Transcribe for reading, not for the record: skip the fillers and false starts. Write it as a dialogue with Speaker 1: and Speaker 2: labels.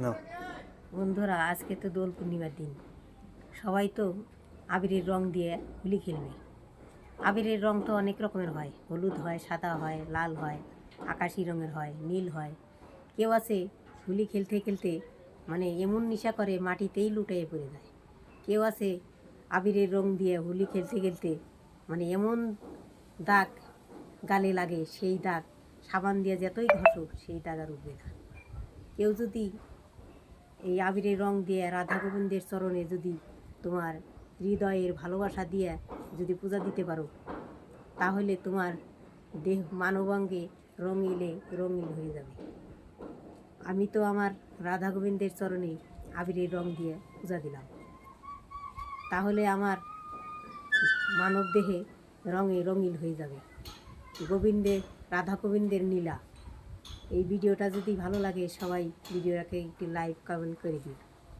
Speaker 1: নাও।
Speaker 2: বন্ধুরা, আজকে তো দোল পূর্ণিমার দিন। সবাই তো আবিরের রং দিয়ে হোলি খেলবে। আবিরের রং তো অনেক রকমের হয়, হলুদ হয়, সাদা হয়, লাল হয়, আকাশি রঙের হয়, নীল হয়। কেউ আছে হোলি খেলতে খেলতে মানে এমন নেশা করে মাটিতেই লুটিয়ে পড়ে যায়। কেউ আছে আবিরের রং দিয়ে হোলি খেলতে খেলতে মানে এমন দাগ গালে লাগে, সেই দাগ সাবান দিয়ে যতই ঘষো সেই দাগ আর উঠবে না। কেউ যদি এই আবিরের রং দিয়ে রাধা গোবিন্দের চরণে যদি তোমার হৃদয়ের ভালোবাসা দিয়ে যদি পূজা দিতে পারো, তাহলে তোমার দেহ মানবাঙ্গে রঙিলে রঙিল হয়ে যাবে। আমি তো আমার রাধা গোবিন্দের চরণে আবিরের রং দিয়ে পূজা দিলাম, তাহলে আমার মানব দেহে রঙে রঙিল হয়ে যাবে। গোবিন্দের, রাধা গোবিন্দের নীলা। এই ভিডিওটা যদি ভালো লাগে সবাই ভিডিওটাকে একটি লাইক কমেন্ট করে দিন।